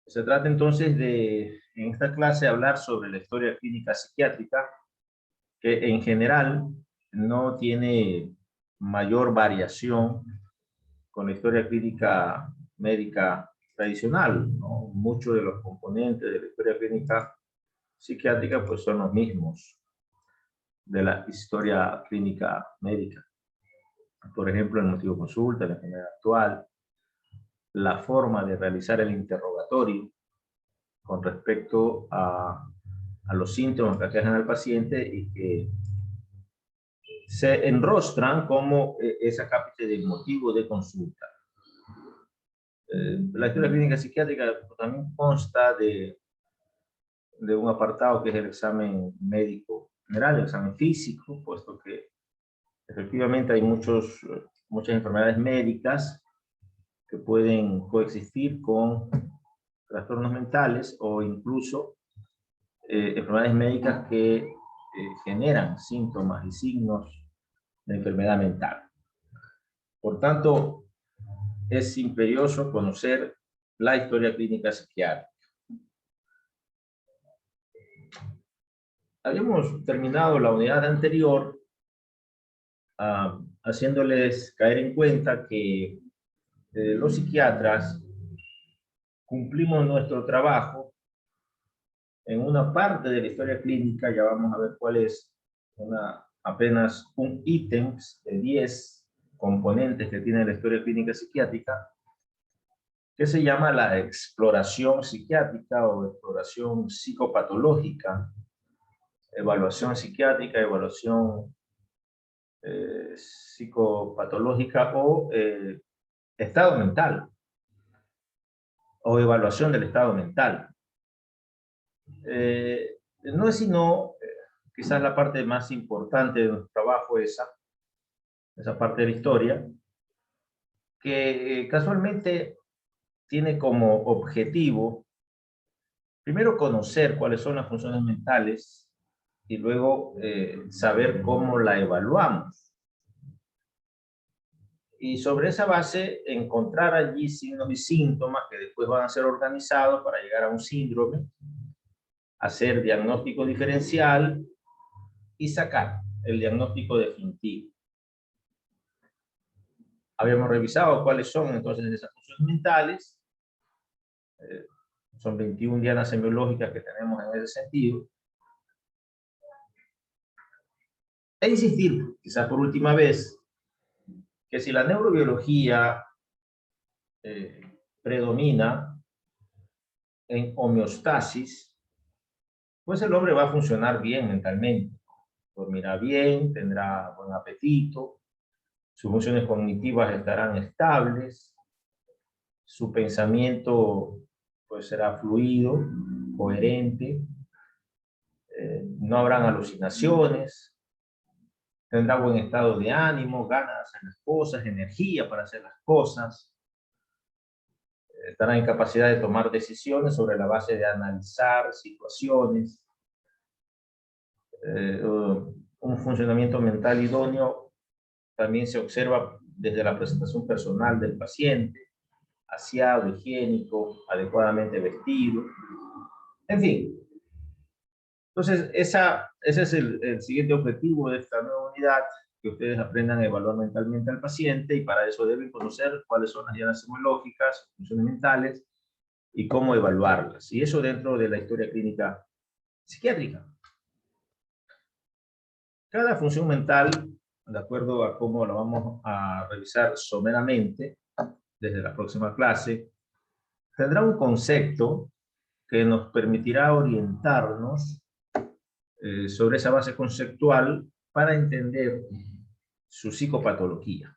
Se trata entonces de, en esta clase, hablar sobre la historia clínica psiquiátrica, que en general no tiene mayor variación con la historia clínica médica tradicional, ¿no? Muchos de los componentes de la historia clínica psiquiátrica pues son los mismos de la historia clínica médica. Por ejemplo, el motivo de consulta, la enfermedad actual, la forma de realizar el interrogatorio con respecto a los síntomas que aquejan al paciente y que se enrostran como esa cápita del motivo de consulta. La historia clínica psiquiátrica también consta de un apartado que es el examen médico general, el examen físico, puesto que efectivamente hay muchas enfermedades médicas que pueden coexistir con trastornos mentales o incluso enfermedades médicas que generan síntomas y signos de enfermedad mental. Por tanto, es imperioso conocer la historia clínica psiquiátrica. Habíamos terminado la unidad anterior haciéndoles caer en cuenta que los psiquiatras cumplimos nuestro trabajo en una parte de la historia clínica. Ya vamos a ver cuál es apenas un ítem de 10 componentes que tiene la historia clínica psiquiátrica, que se llama la exploración psiquiátrica o exploración psicopatológica, evaluación psiquiátrica, evaluación psicopatológica o estado mental, o evaluación del estado mental. No es sino, quizás la parte más importante de nuestro trabajo, esa parte de la historia, que casualmente tiene como objetivo, primero, conocer cuáles son las funciones mentales y luego saber cómo la evaluamos. Y sobre esa base, encontrar allí signos y síntomas que después van a ser organizados para llegar a un síndrome, hacer diagnóstico diferencial y sacar el diagnóstico definitivo. Habíamos revisado cuáles son entonces esas funciones mentales. Son 21 dianas semiológicas que tenemos en ese sentido. E insistir, quizás por última vez, que si la neurobiología predomina en homeostasis, pues el hombre va a funcionar bien mentalmente. Dormirá bien, tendrá buen apetito, sus funciones cognitivas estarán estables, su pensamiento pues será fluido, coherente, no habrán alucinaciones, tendrá buen estado de ánimo, ganas de hacer las cosas, energía para hacer las cosas, estará en capacidad de tomar decisiones sobre la base de analizar situaciones, un funcionamiento mental idóneo también se observa desde la presentación personal del paciente, aseado, higiénico, adecuadamente vestido, en fin. Entonces, ese es el siguiente objetivo de esta nueva unidad, que ustedes aprendan a evaluar mentalmente al paciente, y para eso deben conocer cuáles son las dianas semiológicas, funciones mentales, y cómo evaluarlas. Y eso dentro de la historia clínica psiquiátrica. Cada función mental, de acuerdo a cómo la vamos a revisar someramente desde la próxima clase, tendrá un concepto que nos permitirá orientarnos sobre esa base conceptual para entender su psicopatología.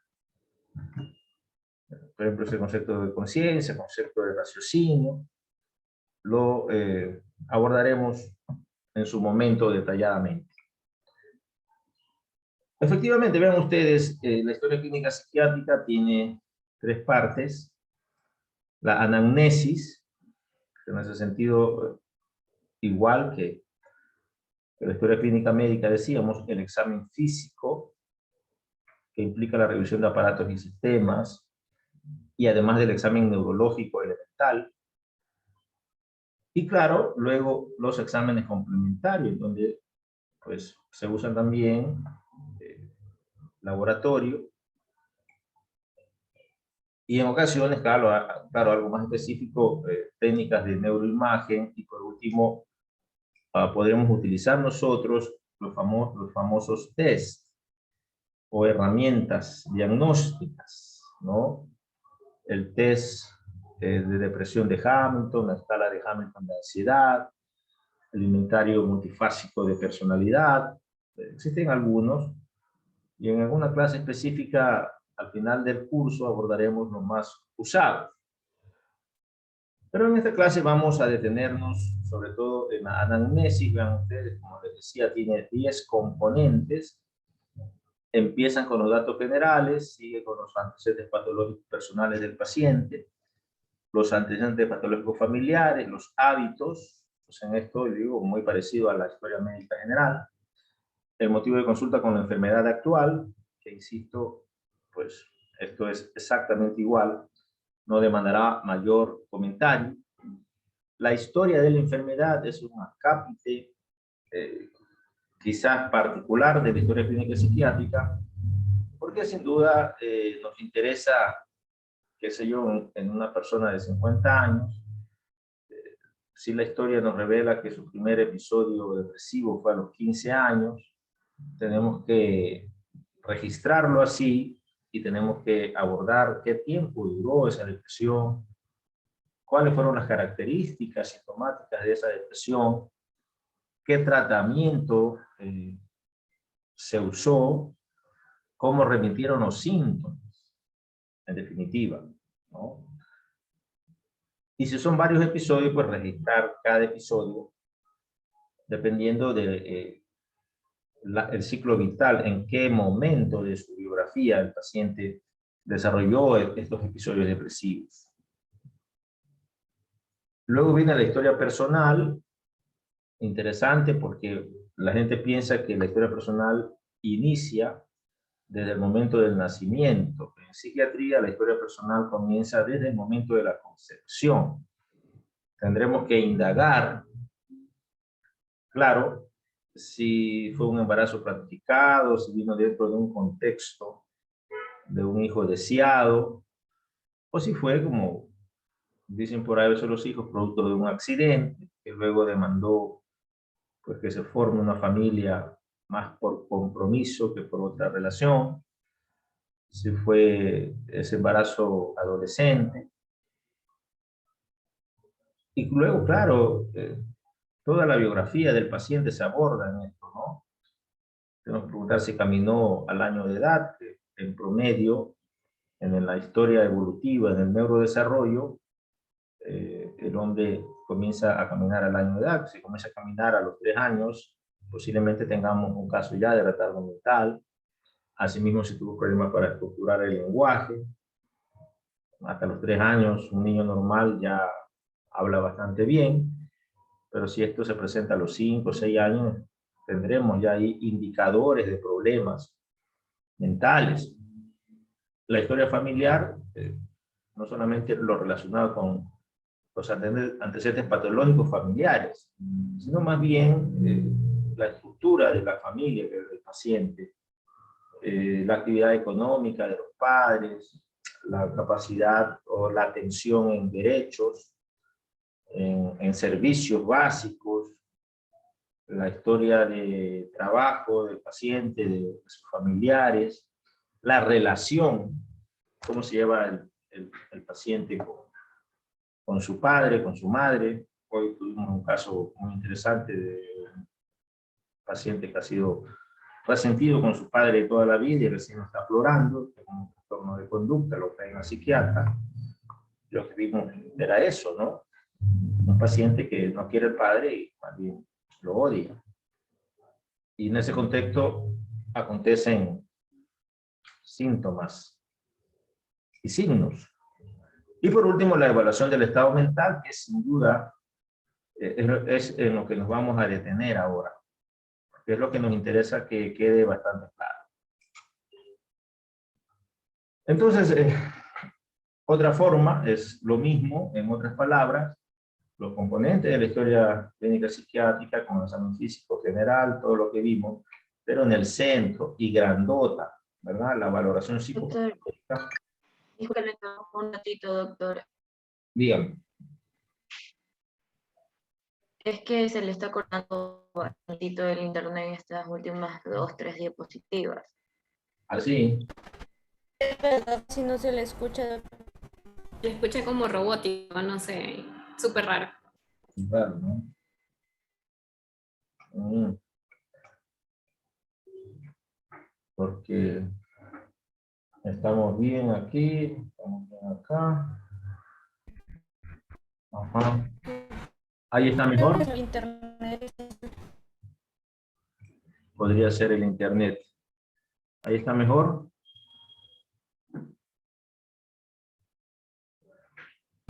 Por ejemplo, ese concepto de conciencia, concepto de raciocinio, lo abordaremos en su momento detalladamente. Efectivamente, vean ustedes, la historia clínica psiquiátrica tiene 3 partes. La anamnesis, que en ese sentido, igual que la historia clínica médica, decíamos, el examen físico, que implica la revisión de aparatos y sistemas, y además del examen neurológico elemental. Y claro, luego los exámenes complementarios, donde pues se usan también laboratorio y en ocasiones, claro, algo más específico, técnicas de neuroimagen y por último, podremos utilizar nosotros los famosos test o herramientas diagnósticas, ¿no? El test de depresión de Hamilton, la escala de Hamilton de ansiedad, el inventario multifásico de personalidad. Existen algunos y en alguna clase específica al final del curso abordaremos los más usados. Pero en esta clase vamos a detenernos sobre todo en la anamnesis. Vean ustedes, como les decía, tiene 10 componentes. Empiezan con los datos generales, sigue con los antecedentes patológicos personales del paciente, los antecedentes patológicos familiares, los hábitos, pues en esto yo digo muy parecido a la historia médica general, el motivo de consulta con la enfermedad actual, que insisto, pues esto es exactamente igual, no demandará mayor comentario. La historia de la enfermedad es un acápite quizás particular de la historia clínica psiquiátrica, porque sin duda nos interesa, qué sé yo, en una persona de 50 años, si la historia nos revela que su primer episodio depresivo fue a los 15 años, tenemos que registrarlo así y tenemos que abordar qué tiempo duró esa depresión, cuáles fueron las características sintomáticas de esa depresión, qué tratamiento se usó, cómo remitieron los síntomas, en definitiva, ¿no? Y si son varios episodios, pues registrar cada episodio dependiendo de el ciclo vital, en qué momento de su biografía el paciente desarrolló estos episodios depresivos. Luego viene la historia personal, interesante porque la gente piensa que la historia personal inicia desde el momento del nacimiento. En psiquiatría la historia personal comienza desde el momento de la concepción. Tendremos que indagar, claro, si fue un embarazo planificado, si vino dentro de un contexto de un hijo deseado, o si fue, como dicen por ahí a veces los hijos, producto de un accidente, que luego demandó pues, que se forme una familia más por compromiso que por otra relación, si fue ese embarazo adolescente. Y luego, claro, toda la biografía del paciente se aborda en esto, ¿no? Tenemos que preguntar si caminó al año de edad, que en promedio, en la historia evolutiva, en el neurodesarrollo, el hombre comienza a caminar al año de edad. Si comienza a caminar a los 3 años, posiblemente tengamos un caso ya de retardo mental. Asimismo, si tuvo problemas para estructurar el lenguaje, hasta los 3 años, un niño normal ya habla bastante bien, pero si esto se presenta a los 5 o 6 años, tendremos ya ahí indicadores de problemas mentales. La historia familiar, no solamente lo relacionado con los antecedentes patológicos familiares, sino más bien la estructura de la familia del paciente, la actividad económica de los padres, la capacidad o la atención en derechos, en servicios básicos, la historia de trabajo del paciente, de sus familiares, la relación, cómo se lleva el paciente con su padre, con su madre. Hoy tuvimos un caso muy interesante de un paciente que ha sido resentido con su padre toda la vida y recién está aflorando, con un trastorno de conducta, lo trae una psiquiatra. Lo que vimos era eso, ¿no? Un paciente que no quiere al padre y más bien lo odia. Y en ese contexto acontecen síntomas y signos. Y por último, la evaluación del estado mental, que sin duda es en lo que nos vamos a detener ahora, que es lo que nos interesa que quede bastante claro. Entonces, otra forma es lo mismo, en otras palabras, los componentes de la historia clínica psiquiátrica con el examen físico general, todo lo que vimos, pero en el centro y grandota, ¿verdad? La valoración Doctor, psicopatológica. dijo que le tomo un ratito, doctor. Dígame. Es que se le está cortando bastantito el internet en estas últimas 2, 3 diapositivas. Así. Es verdad, si no se le escucha. Se escucha como robótico, no sé, súper raro. Claro, ¿no? Porque estamos bien aquí, estamos bien acá. Ajá. Ahí está mejor. El internet. Podría ser el internet. Ahí está mejor.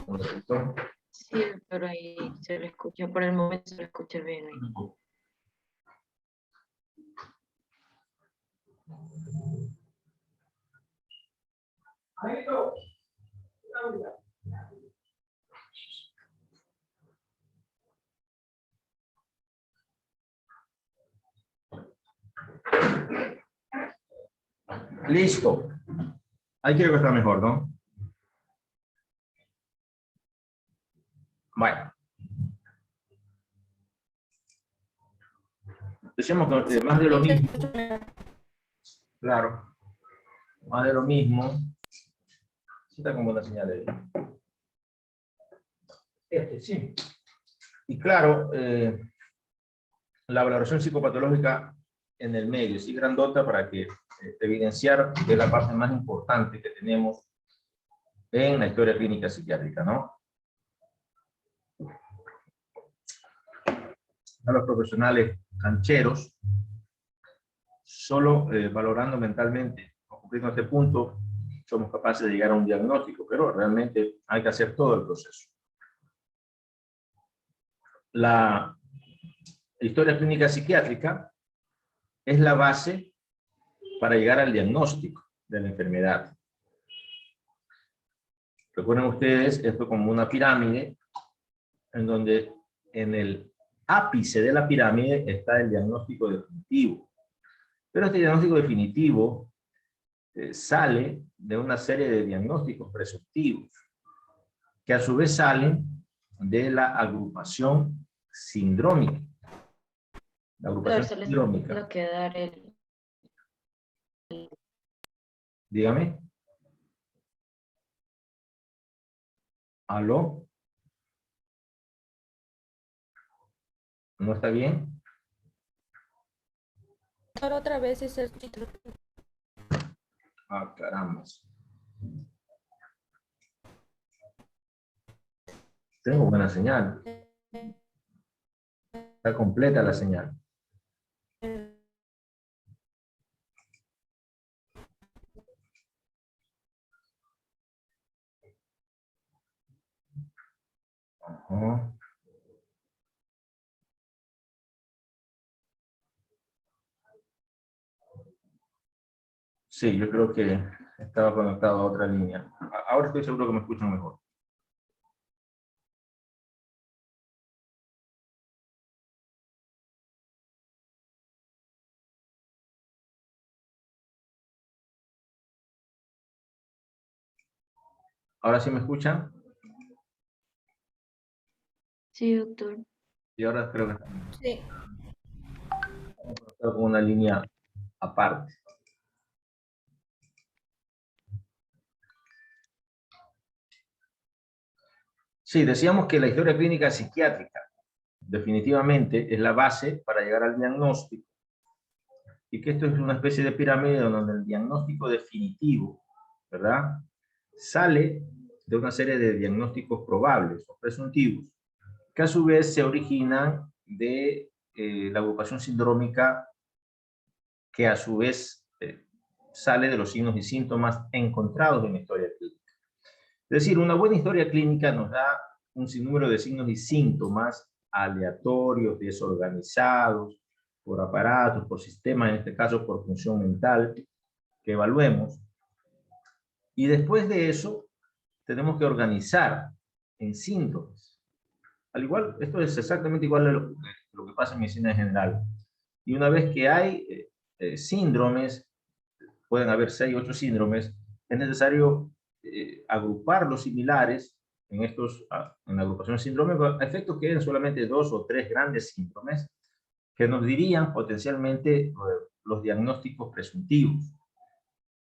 Un ratito. Sí, pero ahí se le escucha, por el momento se le escucha bien ahí. Listo. Ahí creo que está mejor, ¿no? Bueno. Decíamos que más de lo mismo. Claro. Más de lo mismo. Sí está como una señal de... sí. Y claro, la valoración psicopatológica en el medio, sí grandota para que evidenciar que es la parte más importante que tenemos en la historia clínica psiquiátrica, ¿no? A los profesionales cancheros, solo valorando mentalmente, cumpliendo este punto, somos capaces de llegar a un diagnóstico, pero realmente hay que hacer todo el proceso. La historia clínica psiquiátrica es la base para llegar al diagnóstico de la enfermedad. Recuerden ustedes, esto como una pirámide, en donde en el ápice de la pirámide está el diagnóstico definitivo. Pero este diagnóstico definitivo sale de una serie de diagnósticos presuntivos, que a su vez salen de la agrupación sindrómica. La agrupación Doctor, se le sindrómica. está quedar el... Dígame. ¿Aló? ¿No está bien? Ahora otra vez es el título. Ah, caramba. Tengo buena señal. Está completa la señal. Ajá. Sí, yo creo que estaba conectado a otra línea. Ahora estoy seguro que me escuchan mejor. ¿Ahora sí me escuchan? Sí, doctor. Y ahora creo que está mejor. Sí. Con una línea aparte. Sí, decíamos que la historia clínica psiquiátrica definitivamente es la base para llegar al diagnóstico y que esto es una especie de pirámide donde el diagnóstico definitivo, ¿verdad?, sale de una serie de diagnósticos probables o presuntivos que a su vez se originan de la agrupación sindrómica que a su vez sale de los signos y síntomas encontrados en la historia clínica. Es decir, una buena historia clínica nos da un sinnúmero de signos y síntomas aleatorios, desorganizados, por aparatos, por sistemas, en este caso por función mental, que evaluemos. Y después de eso, tenemos que organizar en síntomas. Al igual, esto es exactamente igual a lo que pasa en medicina general. Y una vez que hay síndromes, pueden haber 6, 8 síndromes, es necesario agrupar los similares en agrupaciones sindrómicas, a efectos que queden solamente 2 o 3 grandes síndromes que nos dirían potencialmente los diagnósticos presuntivos.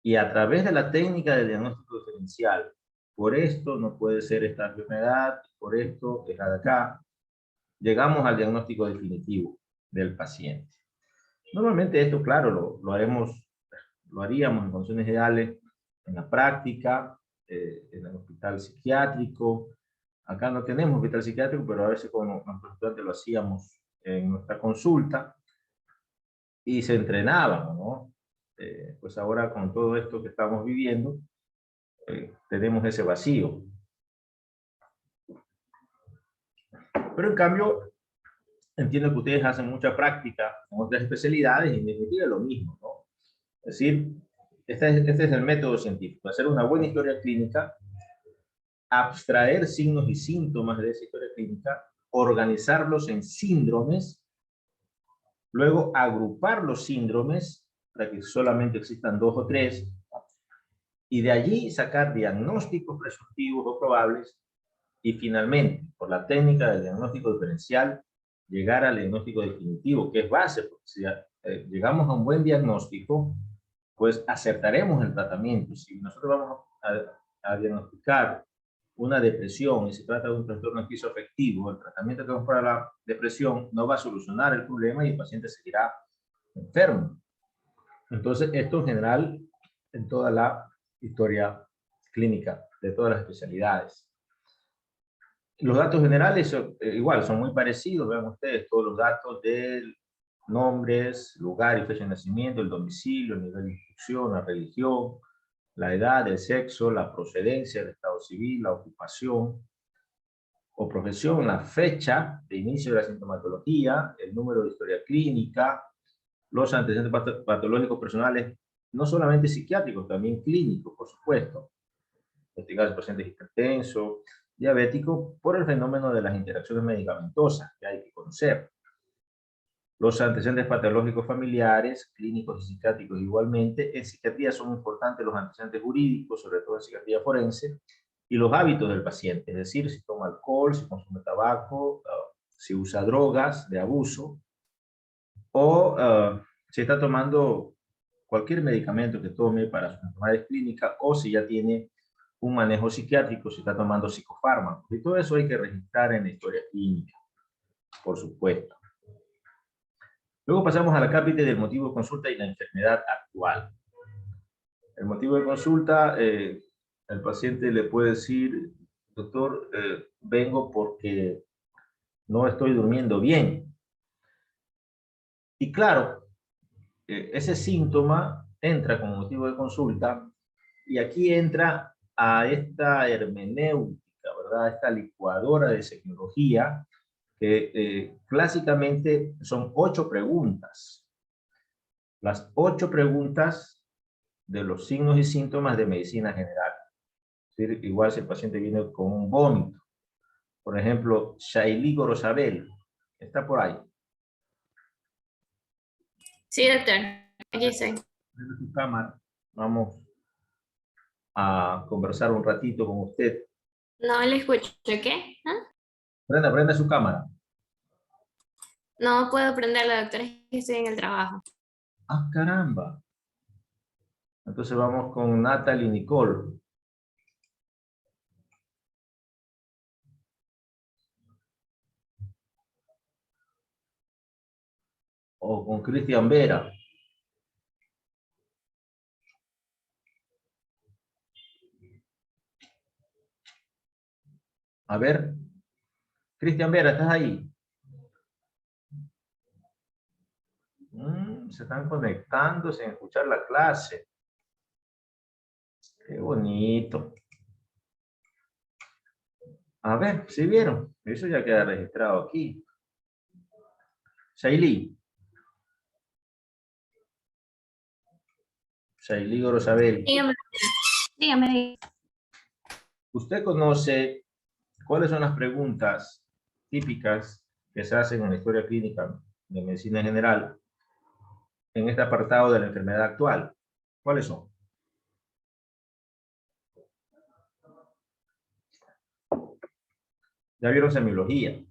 Y a través de la técnica de diagnóstico diferencial, por esto no puede ser esta enfermedad, por esto es la de acá, llegamos al diagnóstico definitivo del paciente. Normalmente esto, claro, lo haríamos en condiciones ideales en la práctica, en el hospital psiquiátrico. Acá no tenemos hospital psiquiátrico, pero a veces con nuestros estudiantes lo hacíamos en nuestra consulta y se entrenaban, ¿no? Pues ahora con todo esto que estamos viviendo, tenemos ese vacío. Pero en cambio, entiendo que ustedes hacen mucha práctica en otras especialidades y en definitiva es lo mismo, ¿no? Es decir, este es el método científico, hacer una buena historia clínica, abstraer signos y síntomas de esa historia clínica, organizarlos en síndromes, luego agrupar los síndromes para que solamente existan 2 o 3, y de allí sacar diagnósticos presuntivos o probables, y finalmente, por la técnica del diagnóstico diferencial, llegar al diagnóstico definitivo, que es base, porque si llegamos a un buen diagnóstico, pues acertaremos el tratamiento. Si nosotros vamos a diagnosticar una depresión y se trata de un trastorno esquizoafectivo, el tratamiento que vamos para la depresión no va a solucionar el problema y el paciente seguirá enfermo. Entonces, esto en general en toda la historia clínica de todas las especialidades. Los datos generales igual son muy parecidos, vean ustedes todos los datos de nombres, lugar y fecha de nacimiento, el domicilio, el nivel de instrucción, la religión, la edad, el sexo, la procedencia, el estado civil, la ocupación o profesión, la fecha de inicio de la sintomatología, el número de historia clínica, los antecedentes patológicos personales, no solamente psiquiátricos, también clínicos, por supuesto. Investigar el paciente hipertenso, diabético, por el fenómeno de las interacciones medicamentosas que hay que conocer. Los antecedentes patológicos familiares, clínicos y psiquiátricos igualmente. En psiquiatría son importantes los antecedentes jurídicos, sobre todo en psiquiatría forense, y los hábitos del paciente, es decir, si toma alcohol, si consume tabaco, si usa drogas de abuso, o si está tomando cualquier medicamento que tome para sus enfermedades clínicas, o si ya tiene un manejo psiquiátrico, si está tomando psicofármacos. Y todo eso hay que registrar en la historia clínica, por supuesto. Luego pasamos a la cápita del motivo de consulta y la enfermedad actual. El motivo de consulta, el paciente le puede decir, doctor, vengo porque no estoy durmiendo bien. Y claro, ese síntoma entra como motivo de consulta y aquí entra a esta hermenéutica, ¿verdad? Esta licuadora de semiología que clásicamente son 8 preguntas. Las 8 preguntas de los signos y síntomas de medicina general. Es decir, igual si el paciente viene con un vómito. Por ejemplo, Shailí Gorosabel, está por ahí. Sí, doctor. Aquí estoy. Prende su cámara. Vamos a conversar un ratito con usted. No le escucho. ¿Qué? ¿Ah? Prenda su cámara. No puedo prenderla, doctor. Es que estoy en el trabajo. Ah, caramba. Entonces vamos con Natalie Nicole. O con Cristian Vera. A ver. Cristian Vera, ¿estás ahí? Se están conectando sin escuchar la clase. Qué bonito. A ver, ¿sí vieron? Eso ya queda registrado aquí. Shailí. Shailí Gorosabel. Dígame. Dígame. ¿Usted conoce cuáles son las preguntas típicas que se hacen en la historia clínica de medicina general en este apartado de la enfermedad actual. ¿Cuáles son? Ya vieron semiología.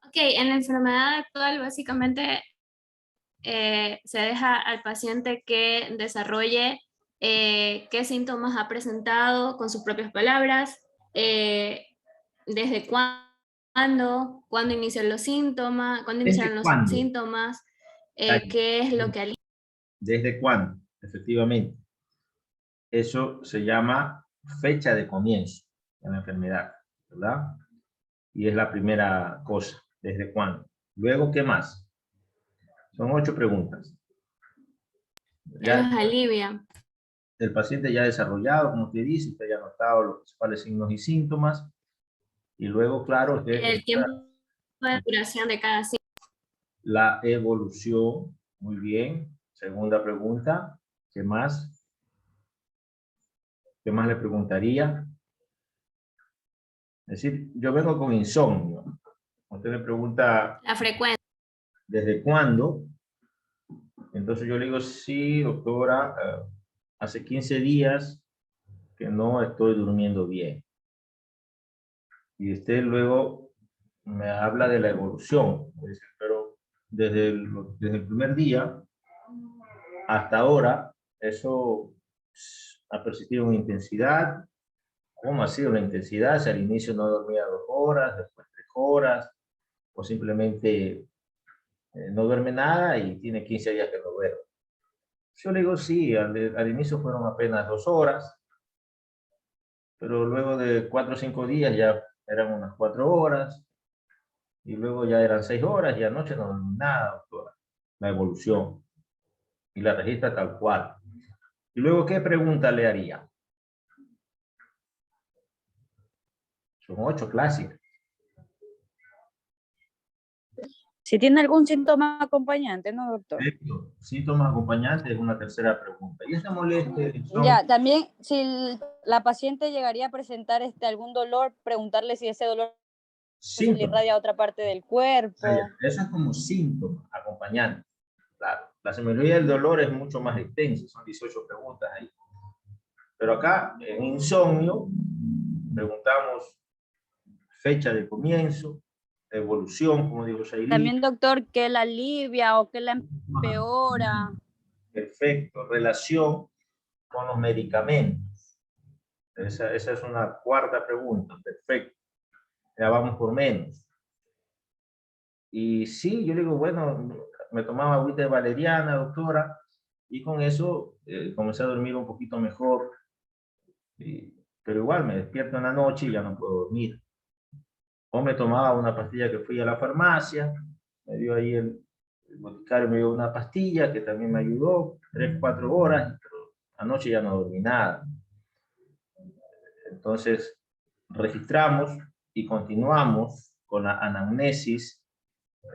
Ok, en la enfermedad actual básicamente se deja al paciente que desarrolle qué síntomas ha presentado con sus propias palabras, desde cuándo inician los síntomas, cuándo iniciaron ¿Desde los cuándo? síntomas, qué es lo que... ¿Desde cuándo? Efectivamente. Eso se llama fecha de comienzo de la enfermedad, ¿verdad? Y es la primera cosa. ¿Desde cuándo? Luego, ¿qué más? Son 8 preguntas. Ya, los alivia. el paciente ya desarrollado, como usted dice, usted ya ha notado los principales signos y síntomas. Y luego, claro, El tiempo de duración de cada síntoma. la evolución. Muy bien. Segunda pregunta. ¿Qué más? ¿Qué más le preguntaría? Es decir, yo vengo con insomnio. Usted me pregunta La frecuencia. ¿desde cuándo? Entonces yo le digo, sí, doctora, hace 15 días que no estoy durmiendo bien. Y usted luego me habla de la evolución. Dice, pero desde el primer día hasta ahora, eso ha persistido en intensidad. ¿Cómo ha sido la intensidad? Si al inicio no dormía 2 horas, después 3 horas, o simplemente no duerme nada y tiene 15 días que no duerme. Yo le digo, sí, al inicio fueron apenas 2 horas, pero luego de 4 o 5 días ya eran unas 4 horas, y luego ya eran 6 horas, y anoche no dormí nada, doctora. La evolución, y la registra tal cual. Y luego, ¿qué pregunta le haría? Son 8 clásicas. Si tiene algún síntoma acompañante, ¿no, doctor? Perfecto. Síntomas acompañantes es una tercera pregunta. ¿Y esta molestia? Ya, también si la paciente llegaría a presentar algún dolor, preguntarle si ese dolor se le Síntomas. irradia a otra parte del cuerpo. Eso es como síntoma acompañante. Claro, la semiología del dolor es mucho más extensa, son 18 preguntas ahí. Pero acá, en insomnio, preguntamos fecha de comienzo, evolución, como dijo Shailí. También, doctor, ¿qué la alivia o qué la empeora? Perfecto, relación con los medicamentos. Esa es una cuarta pregunta, perfecto. Ya vamos por menos. Y sí, yo digo, bueno, me tomaba agüita de valeriana, doctora, y con eso comencé a dormir un poquito mejor. Pero igual me despierto en la noche y ya no puedo dormir. O me tomaba una pastilla que fui a la farmacia, me dio ahí el boticario me dio una pastilla que también me ayudó, 3, 4 horas, pero anoche ya no dormí nada. Entonces, registramos y continuamos con la anamnesis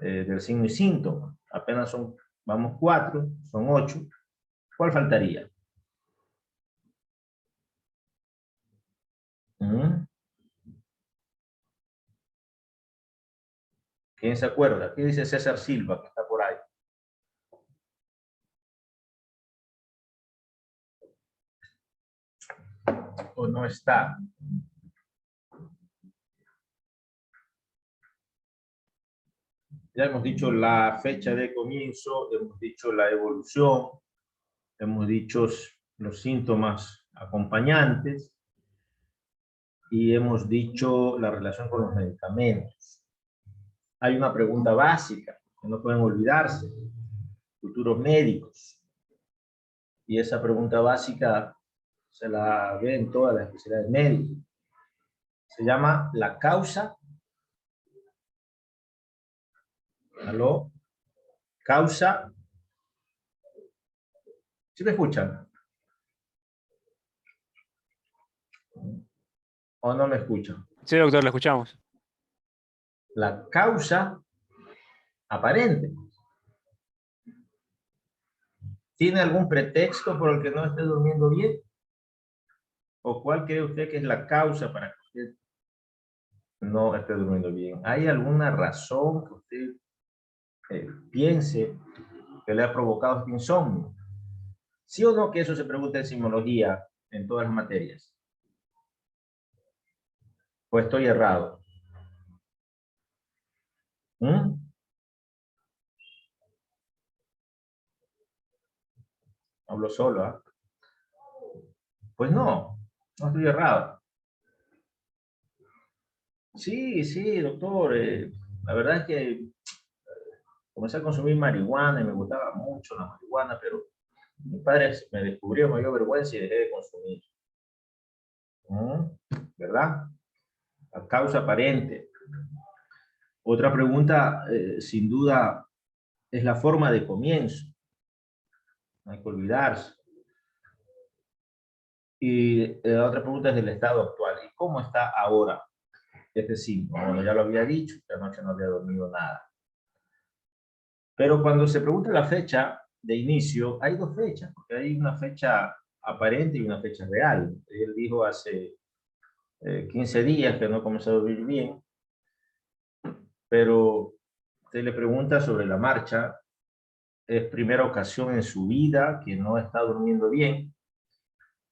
del signo y síntoma. Apenas vamos 4, son 8. ¿Cuál faltaría? ¿Quién se acuerda? ¿Qué dice César Silva, que está por ahí? ¿O no está? Ya hemos dicho la fecha de comienzo, hemos dicho la evolución, hemos dicho los síntomas acompañantes y hemos dicho la relación con los medicamentos. Hay una pregunta básica que no pueden olvidarse, futuros médicos. Y esa pregunta básica se la ve en todas las especialidades médicas. Se llama la causa. ¿Aló? Causa. ¿Sí me escuchan? ¿O no me escuchan? Sí, doctor, lo escuchamos. La causa aparente. ¿Tiene algún pretexto por el que no esté durmiendo bien? ¿O cuál cree usted que es la causa para que usted no esté durmiendo bien? ¿Hay alguna razón que usted piense que le ha provocado este insomnio? ¿Sí o no que eso se pregunta en sismología en todas las materias? ¿O estoy errado? ¿Mm? Hablo solo, ¿ah? Pues no estoy errado. Sí, sí, doctor. La verdad es que comencé a consumir marihuana y me gustaba mucho la marihuana, pero mi padre me descubrió, me dio vergüenza y dejé de consumir. ¿Verdad? La causa aparente. Otra pregunta, sin duda, es la forma de comienzo. No hay que olvidarse. Y la otra pregunta es del estado actual. ¿Y cómo está ahora este síntoma? Bueno, ya lo había dicho, que anoche no había dormido nada. Pero cuando se pregunta la fecha de inicio, hay dos fechas, porque hay una fecha aparente y una fecha real. Él dijo hace 15 días que no comenzó a dormir bien, pero usted le pregunta sobre la marcha, es primera ocasión en su vida que no está durmiendo bien.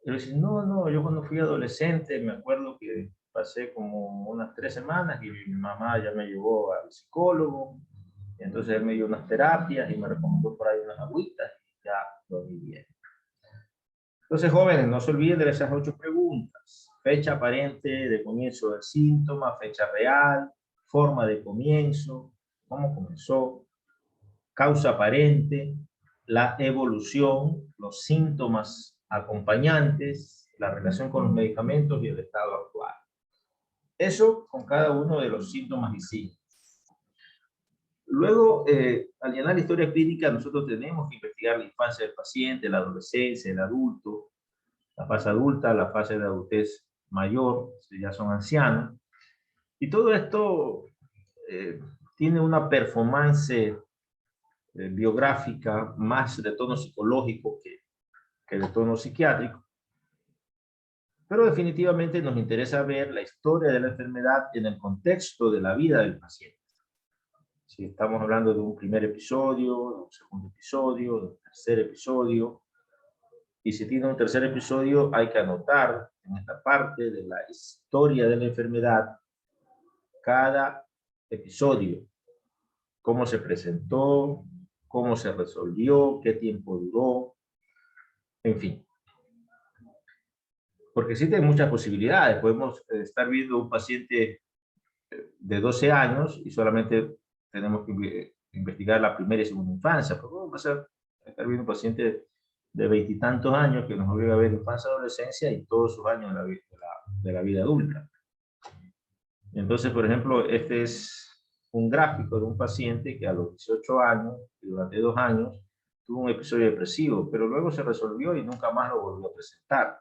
Él dice, no, yo cuando fui adolescente me acuerdo que pasé como unas 3 semanas y mi mamá ya me llevó al psicólogo, y entonces él me dio unas terapias y me recomendó por ahí unas agüitas y ya dormí bien. Entonces, jóvenes, no se olviden de esas 8 preguntas. Fecha aparente de comienzo del síntoma, fecha real, forma de comienzo, cómo comenzó, causa aparente, la evolución, los síntomas acompañantes, la relación con los medicamentos y el estado actual. Eso con cada uno de los síntomas y signos. Luego, al llenar la historia clínica, nosotros tenemos que investigar la infancia del paciente, la adolescencia, el adulto, la fase adulta, la fase de adultez mayor, si ya son ancianos. Y todo esto tiene una performance biográfica más de tono psicológico que de tono psiquiátrico. Pero definitivamente nos interesa ver la historia de la enfermedad en el contexto de la vida del paciente. Si estamos hablando de un primer episodio, de un segundo episodio, de un tercer episodio, y si tiene un tercer episodio, hay que anotar en esta parte de la historia de la enfermedad cada episodio, cómo se presentó, cómo se resolvió, qué tiempo duró, en fin. Porque existen muchas posibilidades. Podemos estar viendo un paciente de 12 años y solamente tenemos que investigar la primera y segunda infancia. Pero vamos a estar viendo un paciente de 20 y tantos años que nos obliga a ver infancia, adolescencia y todos sus años de la vida adulta. Entonces, por ejemplo, este es un gráfico de un paciente que a los 18 años y durante 2 años tuvo un episodio depresivo, pero luego se resolvió y nunca más lo volvió a presentar.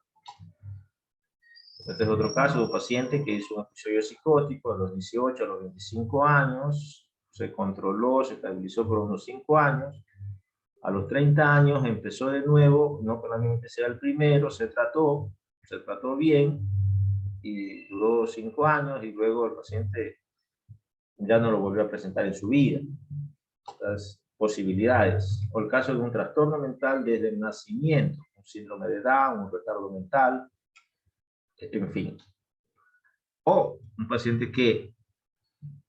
Este es otro caso de un paciente que hizo un episodio psicótico a los 18, a los 25 años, se controló, se estabilizó por unos 5 años, a los 30 años empezó de nuevo, no con la misma intensidad del primero, se trató bien, y duró 5 años, y luego el paciente ya no lo volvió a presentar en su vida. Las posibilidades, o el caso de un trastorno mental desde el nacimiento, un síndrome de Down, un retardo mental, en fin. O un paciente que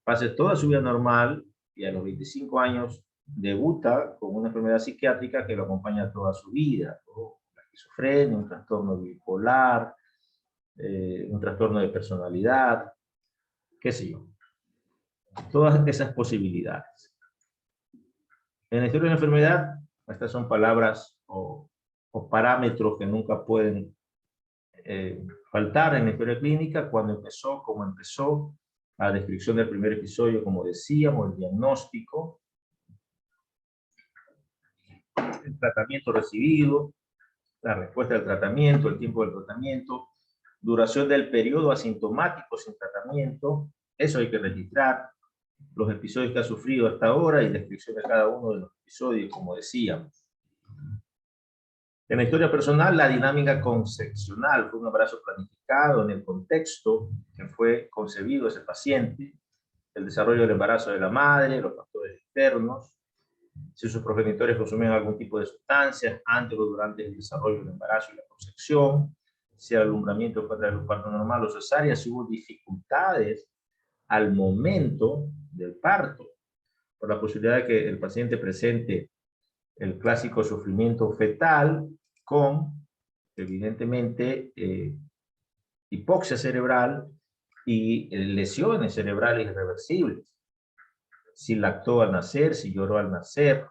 pase toda su vida normal y a los 25 años debuta con una enfermedad psiquiátrica que lo acompaña toda su vida, o la esquizofrenia, un trastorno bipolar, un trastorno de personalidad, qué sé yo. Todas esas posibilidades. En la historia de la enfermedad, estas son palabras o parámetros que nunca pueden faltar en la historia clínica: cuando empezó, cómo empezó, la descripción del primer episodio, como decíamos, el diagnóstico, el tratamiento recibido, la respuesta del tratamiento, el tiempo del tratamiento, duración del periodo asintomático sin tratamiento, eso hay que registrar, los episodios que ha sufrido hasta ahora y descripción de cada uno de los episodios, como decíamos. En la historia personal, la dinámica concepcional fue un embarazo planificado en el contexto que fue concebido ese paciente, el desarrollo del embarazo de la madre, los factores externos, si sus progenitores consumían algún tipo de sustancias antes o durante el desarrollo del embarazo y la concepción, si el alumbramiento fue a través de un parto normal o cesárea, si hubo dificultades al momento del parto, por la posibilidad de que el paciente presente el clásico sufrimiento fetal con, evidentemente, hipoxia cerebral y lesiones cerebrales irreversibles. Si lactó al nacer, si lloró al nacer,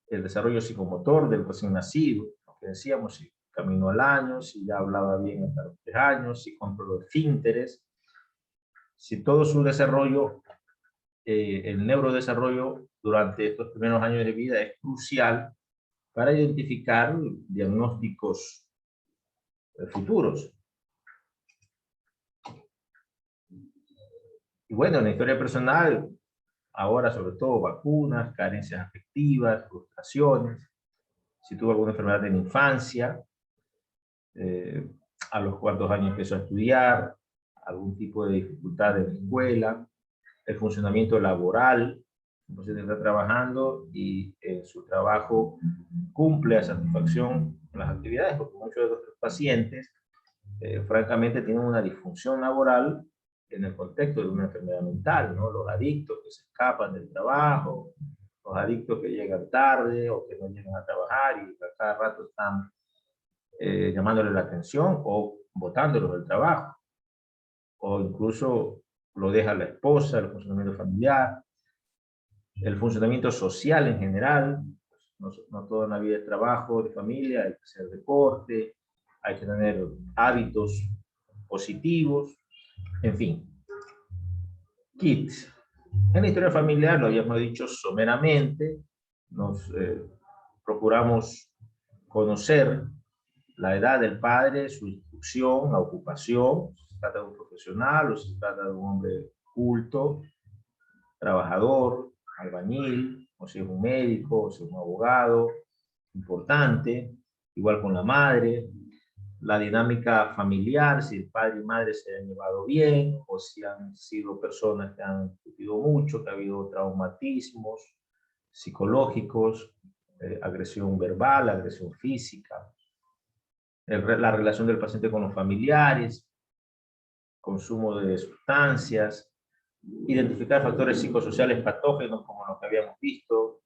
el desarrollo psicomotor del recién nacido, lo que decíamos, si caminó al año, si ya hablaba bien hasta los 3 años, si controló esfínteres, si todo su desarrollo, el neurodesarrollo durante estos primeros años de vida es crucial para identificar diagnósticos futuros. Y bueno, en la historia personal, ahora sobre todo vacunas, carencias afectivas, frustraciones, si tuvo alguna enfermedad en la infancia, a los cuantos años empezó a estudiar, algún tipo de dificultad en la escuela, el funcionamiento laboral, el paciente está trabajando y en su trabajo cumple a satisfacción las actividades, porque muchos de nuestros pacientes, francamente, tienen una disfunción laboral en el contexto de una enfermedad mental, ¿no? Los adictos que se escapan del trabajo, los adictos que llegan tarde o que no llegan a trabajar y a cada rato están llamándole la atención o botándolos del trabajo, o incluso lo deja la esposa, el funcionamiento familiar, el funcionamiento social en general. No toda la vida es trabajo, de familia, hay que hacer deporte, hay que tener hábitos positivos, en fin. KIT. En la historia familiar, lo habíamos dicho someramente, nos procuramos conocer la edad del padre, su instrucción, la ocupación, si se trata de un profesional o si se trata de un hombre culto, trabajador, albañil, o si es un médico, o si es un abogado, importante, igual con la madre, la dinámica familiar, si el padre y madre se han llevado bien, o si han sido personas que han discutido mucho, que ha habido traumatismos psicológicos, agresión verbal, agresión física, la relación del paciente con los familiares, consumo de sustancias, identificar factores psicosociales patógenos como los que habíamos visto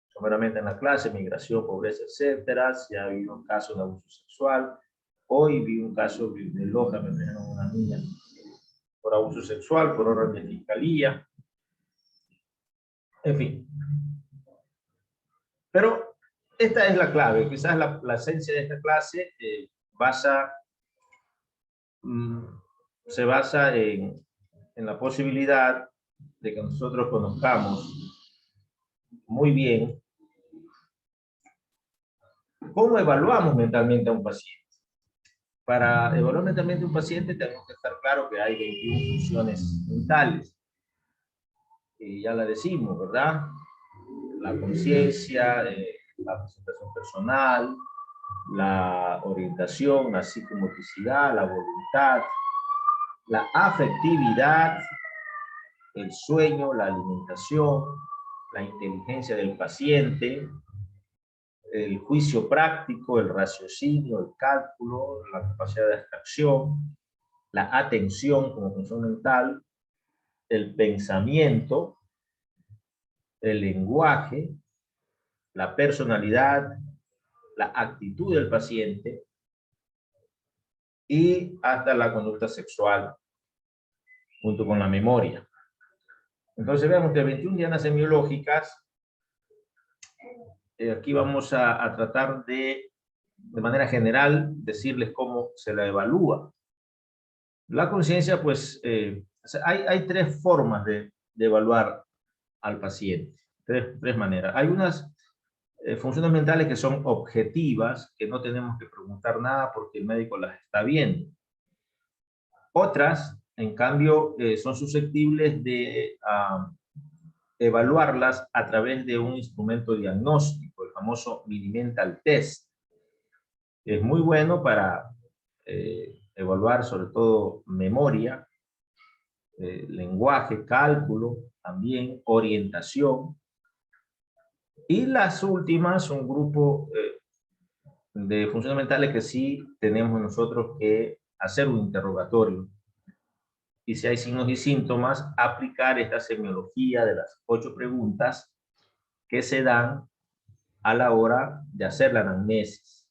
someramente en la clase, migración, pobreza, etcétera. Si ha habido un caso de abuso sexual. Hoy vi un caso de Loja, me trajeron una niña por abuso sexual, por orden de fiscalía. En fin. Pero esta es la clave, quizás la esencia de esta clase se basa en la posibilidad de que nosotros conozcamos muy bien cómo evaluamos mentalmente a un paciente. Para evaluar mentalmente a un paciente tenemos que estar claro que hay 21 funciones mentales. Y ya la decimos, ¿verdad? La conciencia, la presentación personal, la orientación, la psicomotricidad, la voluntad, la afectividad, el sueño, la alimentación, la inteligencia del paciente, el juicio práctico, el raciocinio, el cálculo, la capacidad de abstracción, la atención como función mental, el pensamiento, el lenguaje, la personalidad, la actitud del paciente y hasta la conducta sexual, junto con la memoria. Entonces veamos que 21 dianas semiológicas, aquí vamos a tratar de manera general, decirles cómo se la evalúa. La conciencia, pues, hay 3 formas de evaluar al paciente, tres maneras. Hay unas funciones mentales que son objetivas, que no tenemos que preguntar nada porque el médico las está viendo. Otras, en cambio, son susceptibles de evaluarlas a través de un instrumento diagnóstico, el famoso Mini Mental Test. Es muy bueno para evaluar sobre todo memoria, lenguaje, cálculo, también orientación. Y las últimas, un grupo de funciones mentales que sí tenemos nosotros que hacer un interrogatorio. Y si hay signos y síntomas, aplicar esta semiología de las 8 preguntas que se dan a la hora de hacer la anamnesis.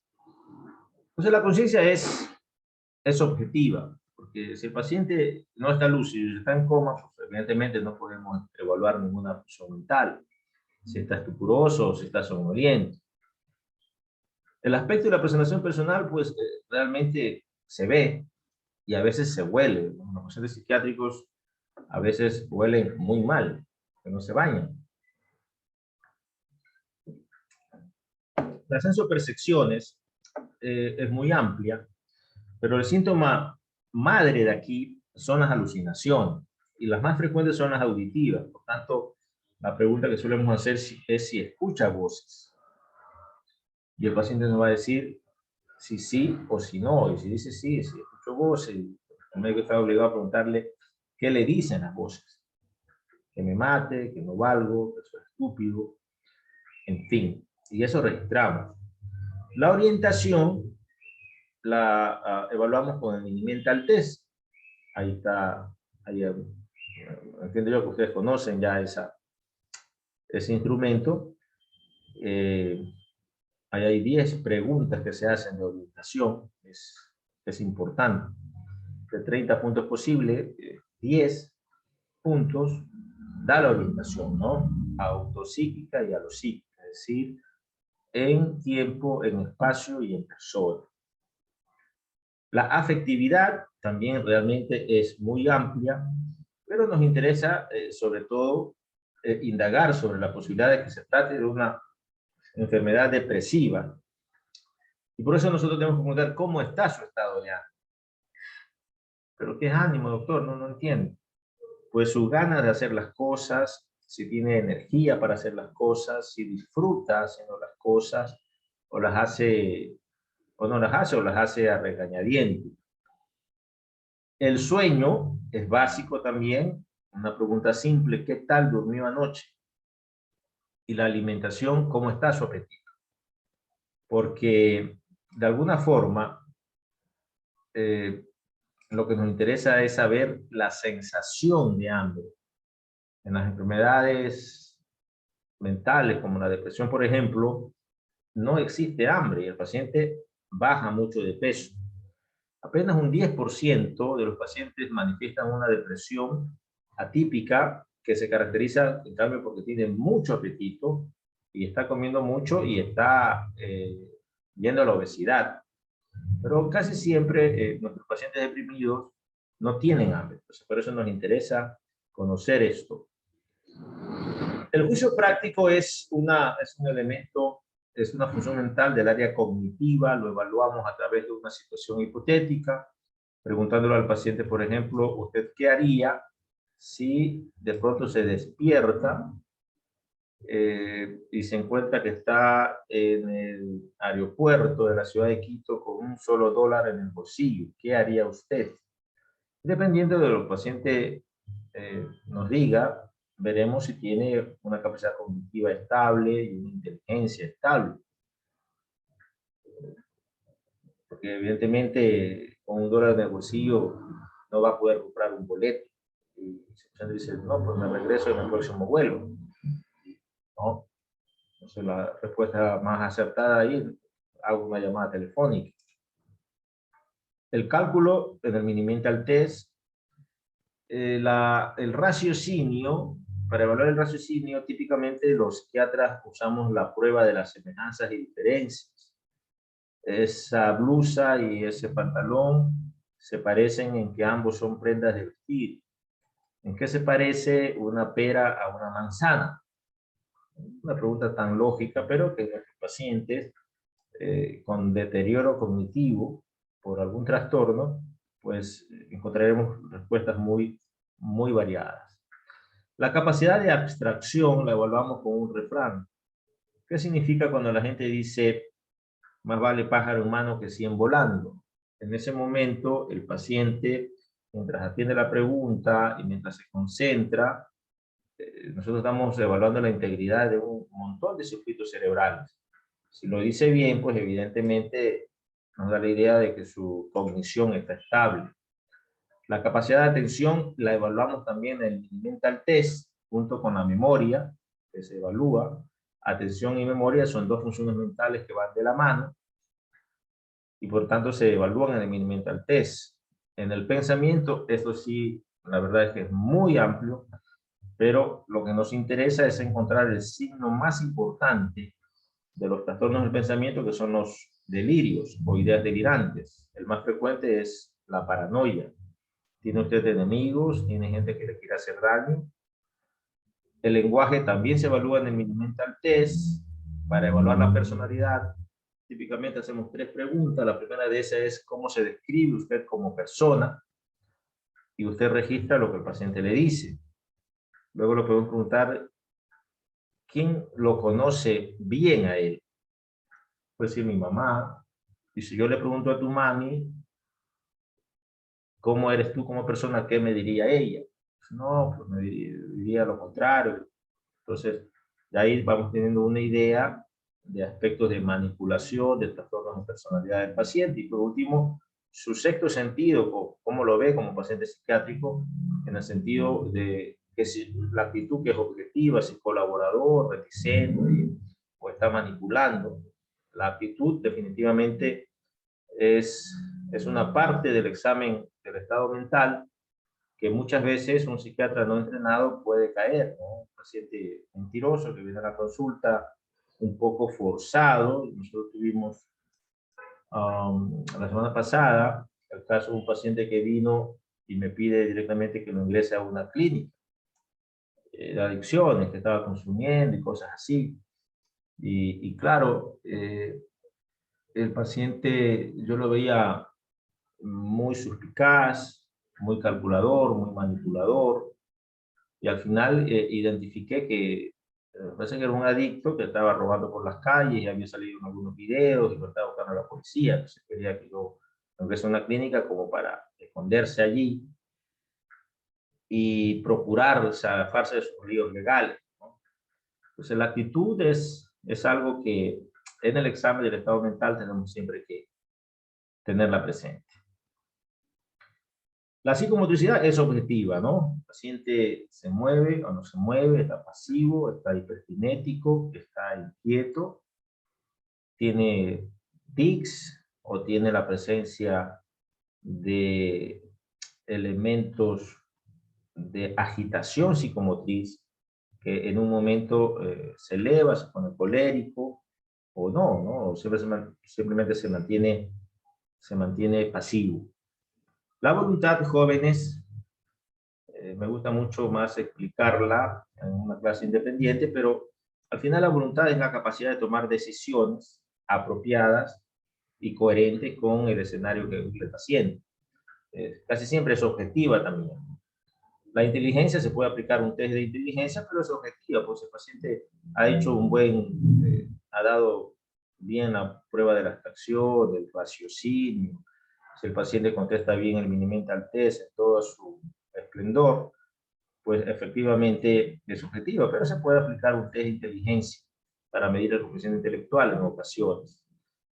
Entonces la conciencia es objetiva, porque si el paciente no está lúcido y está en coma, pues evidentemente no podemos evaluar ninguna función mental, si está estupuroso o si está somnoliento. El aspecto de la presentación personal, pues realmente se ve y a veces se huele. Los pacientes psiquiátricos a veces huelen muy mal, que no se bañan. La sensopercepciones es muy amplia, pero el síntoma madre de aquí son las alucinaciones y las más frecuentes son las auditivas. Por tanto, la pregunta que solemos hacer es si escucha voces. Y el paciente nos va a decir si sí o si no. Y si dice sí, si escucho voces, el médico está obligado a preguntarle qué le dicen las voces. Que me mate, que no valgo, que soy estúpido, en fin. Y eso registramos. La orientación la evaluamos con el Mini Mental Test. Ahí está, ahí, entiendo yo que ustedes conocen ya ese instrumento. Ahí hay 10 preguntas que se hacen de orientación, es importante. De 30 puntos posibles, 10 puntos da la orientación, ¿no? Autopsíquica y alopsíquica, es decir, en tiempo, en espacio y en persona. La afectividad también realmente es muy amplia, pero nos interesa sobre todo indagar sobre la posibilidad de que se trate de una enfermedad depresiva. Y por eso nosotros tenemos que preguntar cómo está su estado de ánimo. ¿Pero qué es ánimo, doctor? No entiendo. Pues sus ganas de hacer las cosas, si tiene energía para hacer las cosas, si disfruta haciendo las cosas, o las hace, o no las hace, o las hace a regañadientes. El sueño es básico también, una pregunta simple, ¿qué tal durmió anoche? Y la alimentación, ¿cómo está su apetito? Porque de alguna forma, lo que nos interesa es saber la sensación de hambre. En las enfermedades mentales, como la depresión, por ejemplo, no existe hambre y el paciente baja mucho de peso. Apenas un 10% de los pacientes manifiestan una depresión atípica que se caracteriza, en cambio, porque tiene mucho apetito y está comiendo mucho y está yendo a la obesidad. Pero casi siempre nuestros pacientes deprimidos no tienen hambre. Entonces, por eso nos interesa conocer esto. El juicio práctico es un elemento, es una función mental del área cognitiva, lo evaluamos a través de una situación hipotética, preguntándole al paciente, por ejemplo, ¿usted qué haría si de pronto se despierta y se encuentra que está en el aeropuerto de la ciudad de Quito con un solo dólar en el bolsillo? ¿Qué haría usted? Dependiendo de lo que el paciente nos diga, veremos si tiene una capacidad cognitiva estable y una inteligencia estable. Porque evidentemente con un dólar en el bolsillo no va a poder comprar un boleto. Y si el paciente dice, no, pues me regreso en el próximo vuelo. ¿No? Entonces la respuesta más acertada ahí, hago una llamada telefónica. El cálculo en el Mini Mental Test, el raciocinio, para evaluar el raciocinio, típicamente los psiquiatras usamos la prueba de las semejanzas y diferencias. Esa blusa y ese pantalón se parecen en que ambos son prendas de vestir. ¿En qué se parece una pera a una manzana? Una pregunta tan lógica, pero que nuestros pacientes con deterioro cognitivo por algún trastorno, pues encontraremos respuestas muy variadas. La capacidad de abstracción la evaluamos con un refrán. ¿Qué significa cuando la gente dice, más vale pájaro en mano que 100 volando. En ese momento, el paciente, mientras atiende la pregunta y mientras se concentra, nosotros estamos evaluando la integridad de un montón de circuitos cerebrales. Si lo dice bien, pues evidentemente nos da la idea de que su cognición está estable. La capacidad de atención la evaluamos también en el mental test, junto con la memoria, que se evalúa. Atención y memoria son dos funciones mentales que van de la mano, y por tanto se evalúan en el mini mental test. En el pensamiento, esto sí, la verdad es que es muy amplio, pero lo que nos interesa es encontrar el signo más importante de los trastornos del pensamiento, que son los delirios o ideas delirantes. El más frecuente es la paranoia. ¿Tiene usted enemigos? ¿Tiene gente que le quiere hacer daño? El lenguaje también se evalúa en el mini mental test. Para evaluar la personalidad, típicamente hacemos 3 preguntas. La primera de esas es cómo se describe usted como persona, y usted registra lo que el paciente le dice. Luego le podemos preguntar quién lo conoce bien a él. Puede ser mi mamá. Y si yo le pregunto a tu mami, ¿cómo eres tú como persona? ¿Qué me diría ella? No, pues me diría lo contrario. Entonces, de ahí vamos teniendo una idea de aspectos de manipulación, de trastornos de personalidad del paciente. Y por último, su sexto sentido, cómo lo ve como paciente psiquiátrico, en el sentido de que si la actitud que es objetiva, si colaborador, reticente, o está manipulando. La actitud definitivamente es una parte del examen del estado mental que muchas veces un psiquiatra no entrenado puede caer, ¿no? Un paciente mentiroso que viene a la consulta un poco forzado. Nosotros tuvimos la semana pasada el caso de un paciente que vino y me pide directamente que lo ingrese a una clínica de adicciones, que estaba consumiendo y cosas así. Y claro, el paciente yo lo veía muy suspicaz, muy calculador, muy manipulador, y al final identifiqué que parece que era un adicto que estaba robando por las calles, y había salido en algunos videos y lo estaba buscando a la policía. Entonces quería que yo ingrese a una clínica como para esconderse allí y procurar zafarse de sus líos legales, ¿no? Entonces la actitud es algo que en el examen del estado mental tenemos siempre que tenerla presente. La psicomotricidad es objetiva, ¿no? El paciente se mueve o no se mueve, está pasivo, está hiperkinético, está inquieto, tiene tics o tiene la presencia de elementos de agitación psicomotriz, que en un momento se eleva, se pone colérico, o no, ¿no? Simplemente se mantiene pasivo. La voluntad, jóvenes, me gusta mucho más explicarla en una clase independiente, pero al final la voluntad es la capacidad de tomar decisiones apropiadas y coherentes con el escenario que el paciente. Casi siempre es objetiva también. La inteligencia, se puede aplicar un test de inteligencia, pero es objetiva, pues el paciente ha hecho ha dado bien la prueba de la abstracción, del raciocinio. Si el paciente contesta bien el mini mental test en todo su esplendor, pues efectivamente es objetiva, pero se puede aplicar un test de inteligencia para medir el coeficiente intelectual en ocasiones.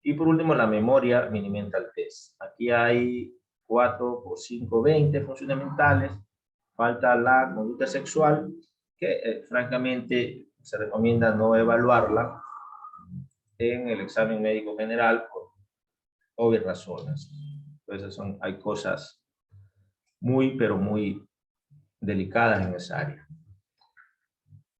Y por último, la memoria mini mental test. Aquí hay 4 por 5, 20 funciones mentales. Falta la conducta sexual, que francamente se recomienda no evaluarla en el examen médico general por obvias razones. Entonces hay cosas muy, pero muy delicadas en esa área.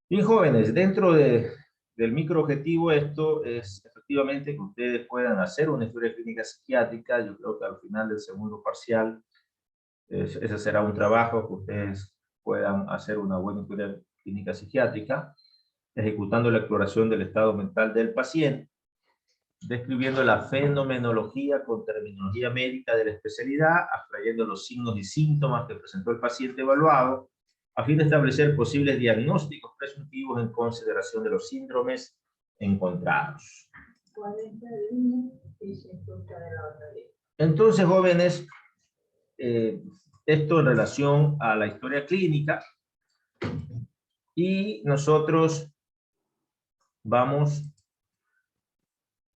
Bien, jóvenes, dentro del microobjetivo, esto es efectivamente que ustedes puedan hacer una historia clínica psiquiátrica. Yo creo que al final del segundo parcial, ese será un trabajo que ustedes puedan hacer una buena historia clínica psiquiátrica, ejecutando la exploración del estado mental del paciente, describiendo la fenomenología con terminología médica de la especialidad, abstrayendo los signos y síntomas que presentó el paciente evaluado, a fin de establecer posibles diagnósticos presuntivos en consideración de los síndromes encontrados. Entonces, jóvenes, esto en relación a la historia clínica, y nosotros vamos